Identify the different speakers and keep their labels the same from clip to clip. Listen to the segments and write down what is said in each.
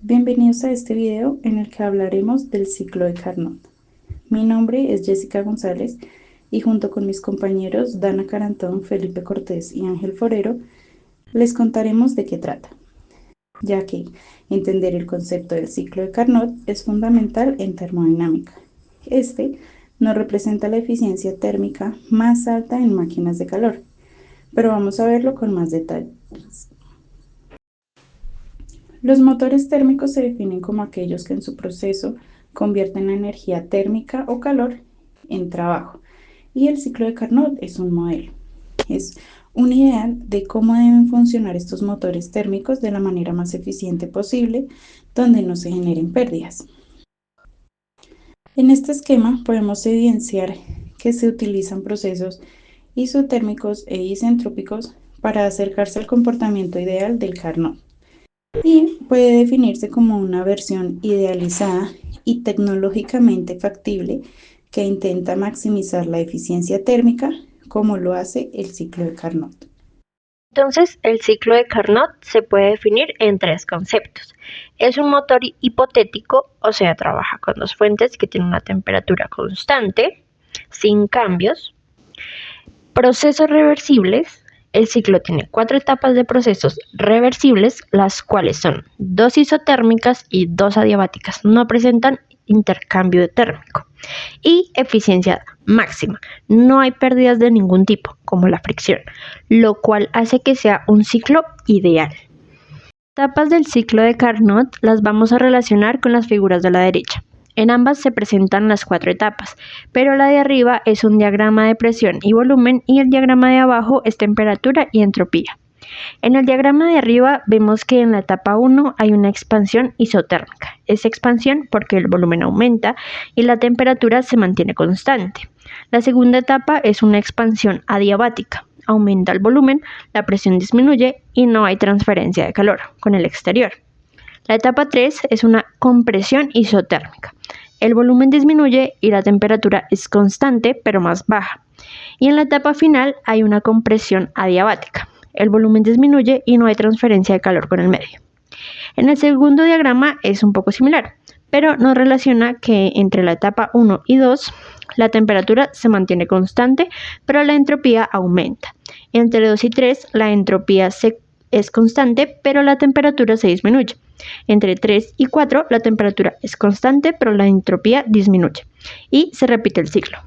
Speaker 1: Bienvenidos a este video en el que hablaremos del ciclo de Carnot. Mi nombre es Jessica González y junto con mis compañeros Dana Carantón, Felipe Cortés y Ángel Forero, les contaremos de qué trata, ya que entender el concepto del ciclo de Carnot es fundamental en termodinámica. Este nos representa la eficiencia térmica más alta en máquinas de calor, pero vamos a verlo con más detalles. Los motores térmicos se definen como aquellos que en su proceso convierten la energía térmica o calor en trabajo, y el ciclo de Carnot es un modelo. Es un ideal de cómo deben funcionar estos motores térmicos de la manera más eficiente posible, donde no se generen pérdidas. En este esquema podemos evidenciar que se utilizan procesos isotérmicos e isentrópicos para acercarse al comportamiento ideal del Carnot, y puede definirse como una versión idealizada y tecnológicamente factible que intenta maximizar la eficiencia térmica, como lo hace el ciclo de Carnot.
Speaker 2: Entonces, el ciclo de Carnot se puede definir en tres conceptos. Es un motor hipotético, o sea, trabaja con dos fuentes que tienen una temperatura constante, sin cambios. Procesos reversibles. El ciclo tiene 4 etapas de procesos reversibles, las cuales son 2 isotérmicas y 2 adiabáticas. No presentan intercambio térmico. Y eficiencia máxima. No hay pérdidas de ningún tipo, como la fricción, lo cual hace que sea un ciclo ideal. Etapas del ciclo de Carnot las vamos a relacionar con las figuras de la derecha. En ambas se presentan las 4 etapas, pero la de arriba es un diagrama de presión y volumen y el diagrama de abajo es temperatura y entropía. En el diagrama de arriba vemos que en la etapa 1 hay una expansión isotérmica. Es expansión porque el volumen aumenta y la temperatura se mantiene constante. La segunda etapa es una expansión adiabática. Aumenta el volumen, la presión disminuye y no hay transferencia de calor con el exterior. La etapa 3 es una compresión isotérmica. El volumen disminuye y la temperatura es constante pero más baja. Y en la etapa final hay una compresión adiabática. El volumen disminuye y no hay transferencia de calor con el medio. En el segundo diagrama es un poco similar, pero nos relaciona que entre la etapa 1 y 2 la temperatura se mantiene constante, pero la entropía aumenta. Entre 2 y 3 la entropía es constante, pero la temperatura se disminuye. Entre 3 y 4 la temperatura es constante, pero la entropía disminuye. Y se repite el ciclo.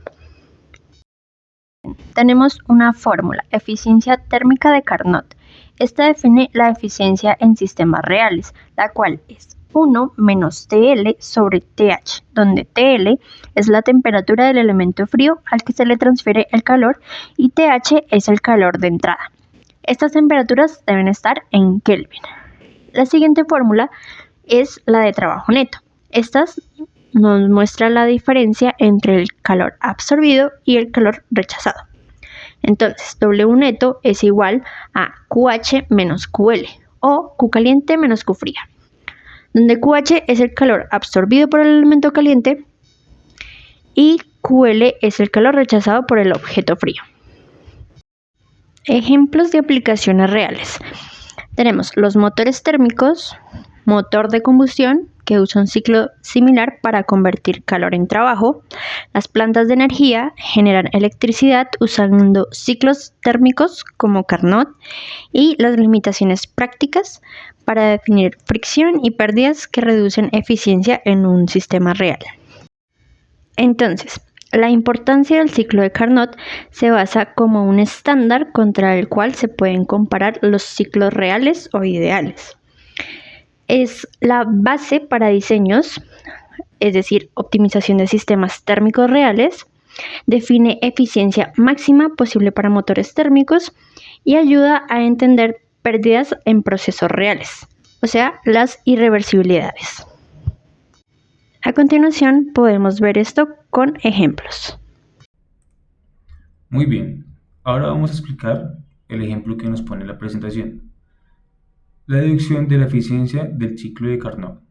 Speaker 2: Tenemos una fórmula, eficiencia térmica de Carnot. Esta define la eficiencia en sistemas reales, la cual es 1 menos TL sobre TH, donde TL es la temperatura del elemento frío al que se le transfiere el calor y TH es el calor de entrada. Estas temperaturas deben estar en Kelvin. La siguiente fórmula es la de trabajo neto. Estas nos muestra la diferencia entre el calor absorbido y el calor rechazado. Entonces, W neto es igual a QH menos QL o Q caliente menos Q fría, donde QH es el calor absorbido por el elemento caliente y QL es el calor rechazado por el objeto frío. Ejemplos de aplicaciones reales. Tenemos los motores térmicos, motor de combustión, que usa un ciclo similar para convertir calor en trabajo. Las plantas de energía generan electricidad usando ciclos térmicos como Carnot, y las limitaciones prácticas para definir fricción y pérdidas que reducen eficiencia en un sistema real. Entonces, la importancia del ciclo de Carnot se basa como un estándar contra el cual se pueden comparar los ciclos reales o ideales. Es la base para diseños, es decir, optimización de sistemas térmicos reales, define eficiencia máxima posible para motores térmicos y ayuda a entender pérdidas en procesos reales, o sea, las irreversibilidades. A continuación podemos ver esto con ejemplos.
Speaker 3: Muy bien, ahora vamos a explicar el ejemplo que nos pone la presentación. La deducción de la eficiencia del ciclo de Carnot.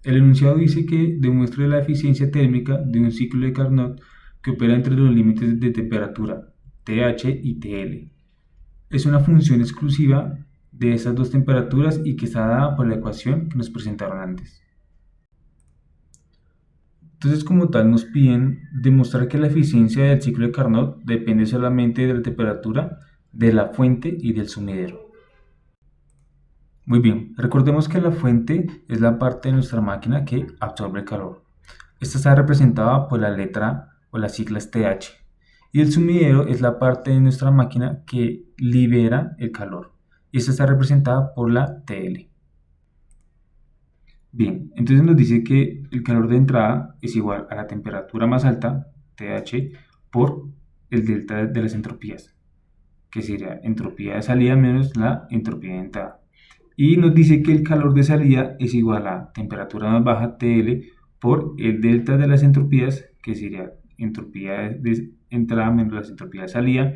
Speaker 3: El enunciado dice que demuestre la eficiencia térmica de un ciclo de Carnot que opera entre los límites de temperatura TH y TL. Es una función exclusiva de estas dos temperaturas y que está dada por la ecuación que nos presentaron antes. Entonces, como tal, nos piden demostrar que la eficiencia del ciclo de Carnot depende solamente de la temperatura de la fuente y del sumidero. Muy bien, recordemos que la fuente es la parte de nuestra máquina que absorbe el calor. Esta está representada por la letra o las siglas TH. Y el sumidero es la parte de nuestra máquina que libera el calor. Y esta está representada por la TL. Bien, entonces nos dice que el calor de entrada es igual a la temperatura más alta, TH, por el delta de las entropías, que sería entropía de salida menos la entropía de entrada. Y nos dice que el calor de salida es igual a temperatura más baja, TL, por el delta de las entropías, que sería entropía de entrada menos la entropía de salida,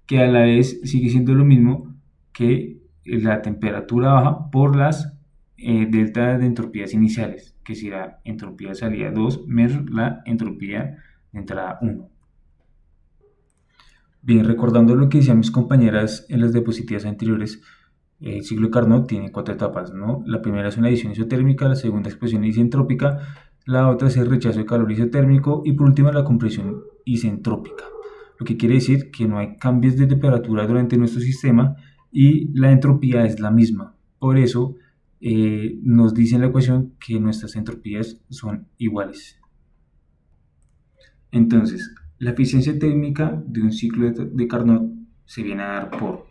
Speaker 3: que a la vez sigue siendo lo mismo que la temperatura baja por las delta de entropías iniciales, que será entropía de salida 2 menos la entropía de entrada 1. Bien, recordando lo que decían mis compañeras en las diapositivas anteriores, el ciclo de Carnot tiene 4 etapas, ¿no? La primera es una adición isotérmica, la segunda explosión isentrópica, la otra es el rechazo de calor isotérmico y por último la compresión isentrópica. Lo que quiere decir que no hay cambios de temperatura durante nuestro sistema y la entropía es la misma. Por eso nos dice en la ecuación que nuestras entropías son iguales. Entonces, la eficiencia térmica de un ciclo de Carnot se viene a dar por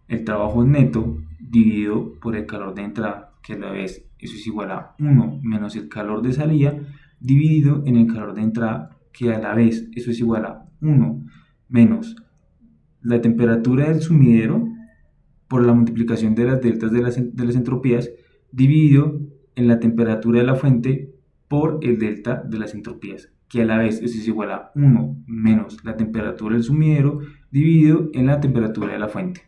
Speaker 3: el trabajo neto dividido por el calor de entrada, que a la vez eso es igual a 1 menos el calor de salida dividido en el calor de entrada, que a la vez eso es igual a 1 menos la temperatura del sumidero por la multiplicación de las deltas de las entropías dividido en la temperatura de la fuente por el delta de las entropías, que a la vez eso es igual a 1 menos la temperatura del sumidero dividido en la temperatura de la fuente.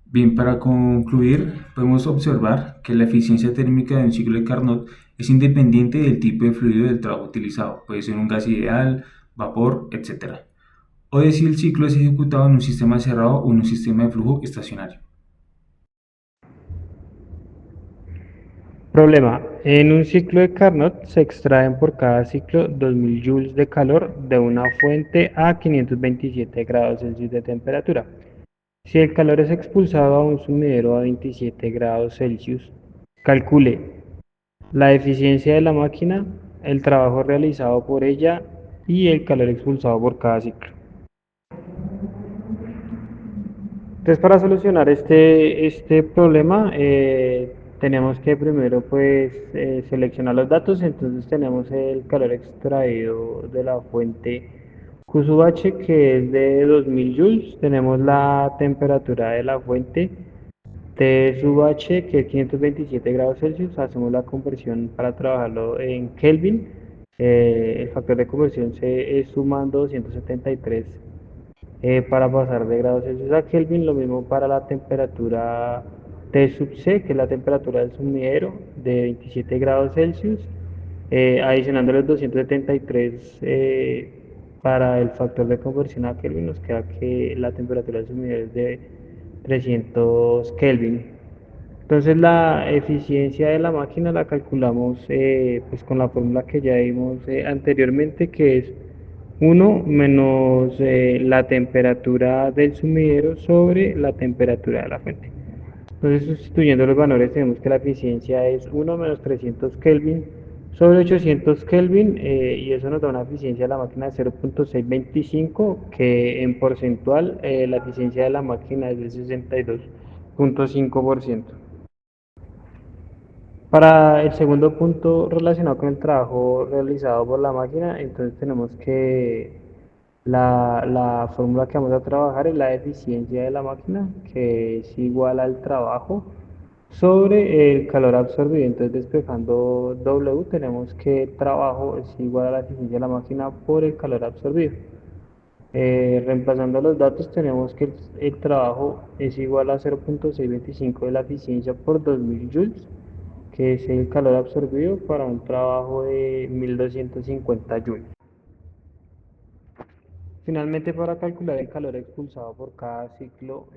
Speaker 3: Bien, para concluir, podemos observar que la eficiencia térmica de un ciclo de Carnot es independiente del tipo de fluido del trabajo utilizado. Puede ser un gas ideal, vapor, etc. O de si el ciclo es ejecutado en un sistema cerrado o en un sistema de flujo estacionario.
Speaker 4: Problema. En un ciclo de Carnot se extraen por cada ciclo 2000 joules de calor de una fuente a 527 grados Celsius de temperatura. Si el calor es expulsado a un sumidero a 27 grados Celsius, calcule la eficiencia de la máquina, el trabajo realizado por ella y el calor expulsado por cada ciclo. Entonces, para solucionar este problema, tenemos que primero seleccionar los datos. Entonces tenemos el calor extraído de la fuente Q sub H, que es de 2000 joules. Tenemos la temperatura de la fuente T sub H, que es 527 grados Celsius. Hacemos la conversión para trabajarlo en Kelvin. El factor de conversión se es sumando 273 para pasar de grados Celsius a Kelvin. Lo mismo para la temperatura T sub C, que es la temperatura del sumidero, de 27 grados Celsius, adicionando los 273 para el factor de conversión a Kelvin, nos queda que la temperatura del sumidero es de 300 Kelvin. Entonces la eficiencia de la máquina la calculamos pues con la fórmula que ya vimos anteriormente, que es 1 menos la temperatura del sumidero sobre la temperatura de la fuente. Entonces, sustituyendo los valores, tenemos que la eficiencia es 1 menos 300 Kelvin sobre 800 Kelvin, y eso nos da una eficiencia de la máquina de 0.625, que en porcentual la eficiencia de la máquina es de 62.5%. Para el segundo punto relacionado con el trabajo realizado por la máquina, entonces tenemos que la fórmula que vamos a trabajar es la eficiencia de la máquina, que es igual al trabajo sobre el calor absorbido. Entonces, despejando W, tenemos que el trabajo es igual a la eficiencia de la máquina por el calor absorbido. Reemplazando los datos, tenemos que el trabajo es igual a 0.625 de la eficiencia por 2000 joules, que es el calor absorbido para un trabajo de 1250 joules. Finalmente, para calcular el calor expulsado por cada ciclo,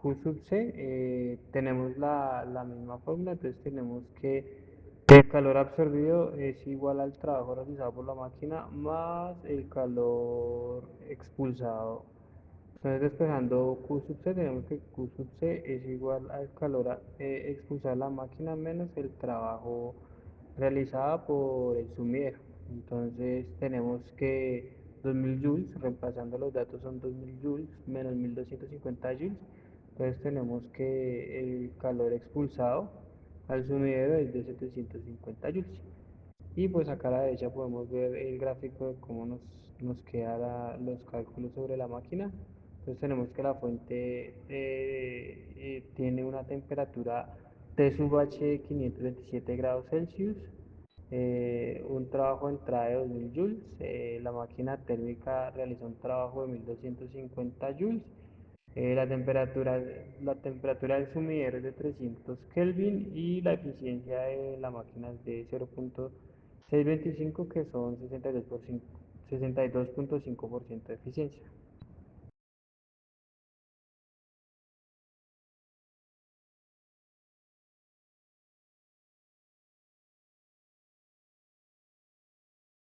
Speaker 4: Q sub C, tenemos la misma fórmula, entonces tenemos que el calor absorbido es igual al trabajo realizado por la máquina más el calor expulsado. Entonces despejando Q sub C, tenemos que Q sub C es igual al calor expulsado de la máquina menos el trabajo realizado por el sumidero. Entonces tenemos que 2000 joules, reemplazando los datos son 2000 joules menos 1250 joules. Entonces tenemos que el calor expulsado al sumidero es de 750 joules. Y pues acá a la derecha podemos ver el gráfico de cómo nos quedan los cálculos sobre la máquina. Entonces tenemos que la fuente tiene una temperatura T sub H de 527 grados Celsius, un trabajo de entrada de 2000 joules, la máquina térmica realiza un trabajo de 1250 joules, la temperatura del sumidero es de 300 Kelvin y la eficiencia de la máquina es de 0.625 que son 62,5% de eficiencia.